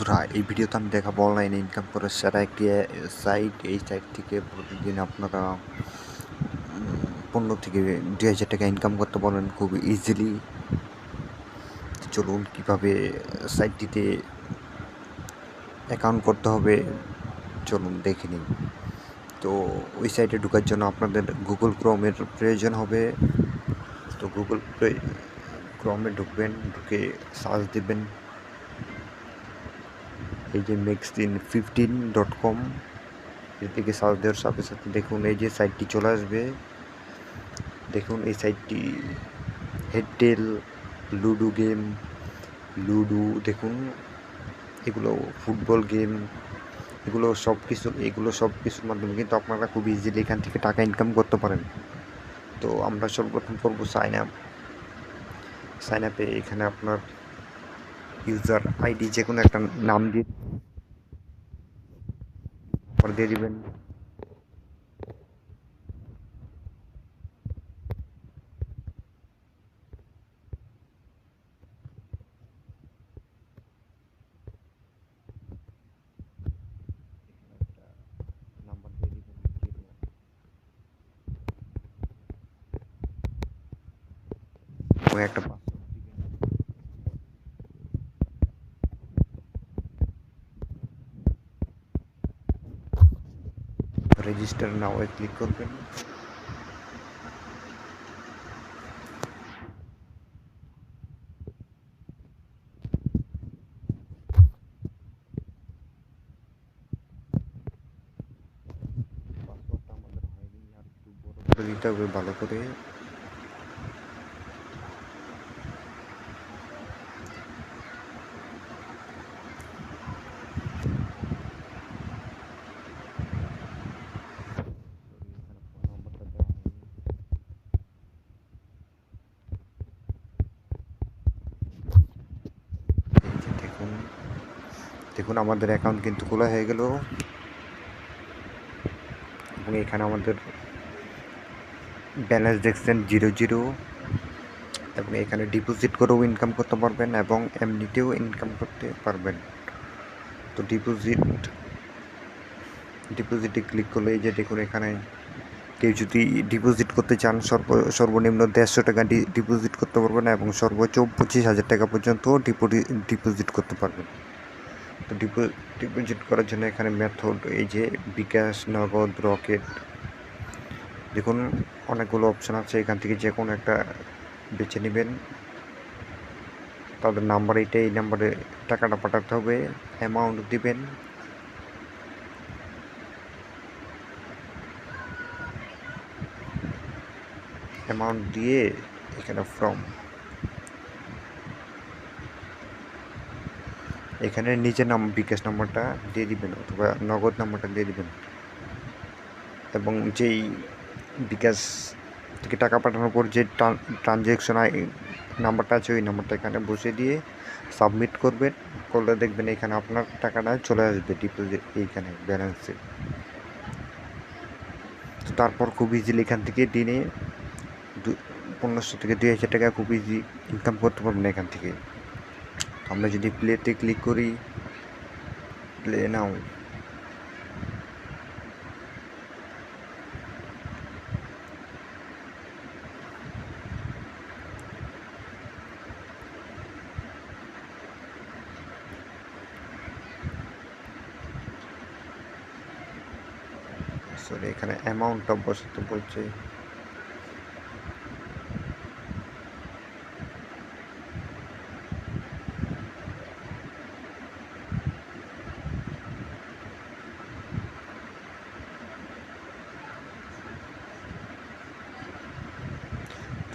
বন্ধুরা, এই ভিডিওতে আমি দেখাবো অনলাইনে ইনকাম করার সেরা একটি সাইট। এই সাইট থেকে প্রতিদিন আপনারা 15 থেকে 2000 টাকা ইনকাম করতে পারবেন খুব ইজিলি। চলুন কিভাবে সাইটটিতে অ্যাকাউন্ট করতে হবে চলুন দেখে নিন। তো ওই সাইটে ঢোকার জন্য আপনাদের গুগল ক্রোমের প্রয়োজন হবে। তো গুগল ক্রোমে ঢুকবেন, ঢুকে সার্চ দেবেন এই যে maxin15.com। এদিকে সার্চ দেওয়ার সাথে সাথে দেখুন এই যে সাইটটি চলে আসবে। দেখুন এই সাইটটি হেডটেল, লুডো গেম, লুডো দেখুন এগুলো ফুটবল গেম, এগুলো সব কিছুর মাধ্যমে কিন্তু আপনারা খুব ইজিলি এখান থেকে টাকা ইনকাম করতে পারেন। তো আমরা সর্বপ্রথম করবো সাইন আপে। এখানে আপনার ইউজার আইডি যে কোনো একটা নাম দিয়ে দিবেন। নাম্বার দিয়ে দিবেন এবং একটা রেজিস্টার নাও ক্লিক করবেন। পাসওয়ার্ডটা আমাদের হয়নি, আর একটু বড় করে দিতে হবে ভালো করে। দেখুন দেখুন আমাদের অ্যাকাউন্ট কিন্তু খোলা হয়ে গেল এবং এখানে আমাদের ব্যালেন্স দেখছেন 0 এবং এখানে ডিপোজিট করেও ইনকাম করতে পারবেন এবং এমনিতেও ইনকাম করতে পারবেন। তো ডিপোজিটে ক্লিক করলে এই যে দেখুন এখানে কেউ যদি ডিপোজিট করতে চান সর্বনিম্ন 150 টাকা ডিপোজিট করতে পারবেন এবং সর্বোচ্চ 25,000 টাকা পর্যন্ত ডিপোজিট করতে পারবেন। তো ডিপোজিট করার জন্য এখানে মেথড এই যে বিকাশ, নগদ, রকেট, দেখুন অনেকগুলো অপশান আছে। এখান থেকে যে কোনো একটা বেছে নেবেন। তাদের নাম্বার এই নাম্বারে টাকাটা পাঠাতে হবে, অ্যামাউন্ট দিবেন। অ্যামাউন্ট দিয়ে এখানে এখানে নিজের বিকাশ নাম্বারটা দিয়ে দিবেন অথবা নগদ নাম্বারটা দিয়ে দিবেন এবং যেই বিকাশ থেকে টাকা পাঠানোর পর যে ট্রানজ্যাকশন নাম্বারটা আছে ওই নাম্বারটা এখানে বসিয়ে দিয়ে সাবমিট করলে দেখবেন এখানে আপনার টাকাটা চলে আসবে ডিপোজিট এইখানে ব্যালেন্সে। তো তারপর খুব ইজিলি এখান থেকে দিনে 1500 থেকে 2000 টাকা খুব ইজি ইনকাম করতে পারবেন এখান থেকে। আমরা যদি প্লেতে ক্লিক করি, প্লে নাও, সরি এখানে অ্যামাউন্টটা বসাতে বলছে।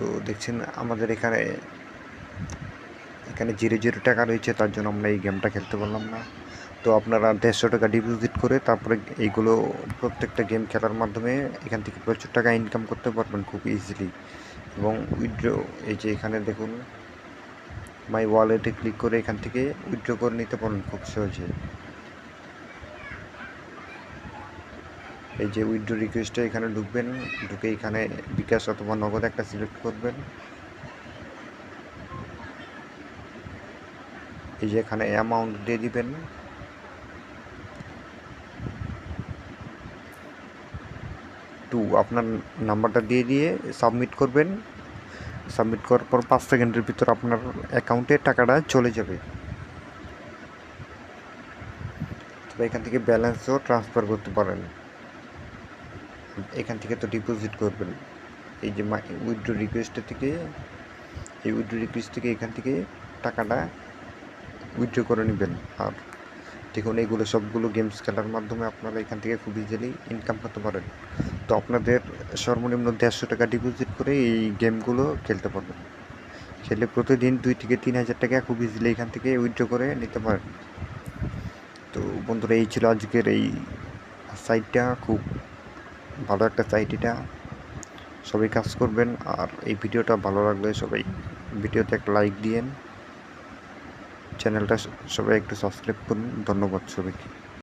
তো দেখছেন আমাদের এখানে 0 টাকা রয়েছে, তার জন্য আমরা এই গেমটা খেলতে পারলাম না। তো আপনারা 150 টাকা ডিপোজিট করে তারপরে এইগুলো প্রত্যেকটা গেম খেলার মাধ্যমে এখান থেকে প্রচুর টাকা ইনকাম করতে পারবেন খুব ইজিলি। এবং উইথড্র এই যে এখানে দেখুন মাই ওয়ালেটে ক্লিক করে এখান থেকে উইথড্র করে নিতে পারবেন খুব সহজে। এই যে উইথড্র রিকোয়েস্টে এখানে ঢুকবেন, ঢুকে এখানে বিকাশ অথবা নগদ একটা সিলেক্ট করবেন। এই যে এখানে অ্যামাউন্ট দিয়ে দিবেন। আপনার নাম্বারটা দিয়ে সাবমিট করবেন। সাবমিট করার পর 5 সেকেন্ডের ভিতর আপনার অ্যাকাউন্টে টাকাটা চলে যাবে। তবে এখান থেকে ব্যালেন্সও ট্রান্সফার করতে পারেন। এখান থেকে তো ডিপোজিট করবেন। এই যে উইথড্র রিকোয়েস্টের থেকে, এই উইথড্র রিকোয়েস্ট থেকে এখান থেকে টাকাটা উইথড্র করে নেবেন। আর দেখুন এইগুলো সবগুলো গেমস খেলার মাধ্যমে আপনারা এখান থেকে খুব ইজিলি ইনকাম করতে পারেন। তো আপনাদের সর্বনিম্ন 150 টাকা ডিপোজিট করে এই গেমগুলো খেলতে পারবেন। খেলে প্রতিদিন 2 থেকে 3 হাজার টাকা খুব ইজিলি এখান থেকে উইথড্র করে নিতে পারেন। তো বন্ধুরা, এই ছিল আজকের এই সাইটটা। খুব ভালো একটা সাইট এটা, সবাই কাজ করবেন। আর এই ভিডিওটা ভালো লাগলে সবাই ভিডিওতে একটা লাইক দিয়েন, চ্যানেলটা সবাই একটু সাবস্ক্রাইব করুন। ধন্যবাদ সবাইকে।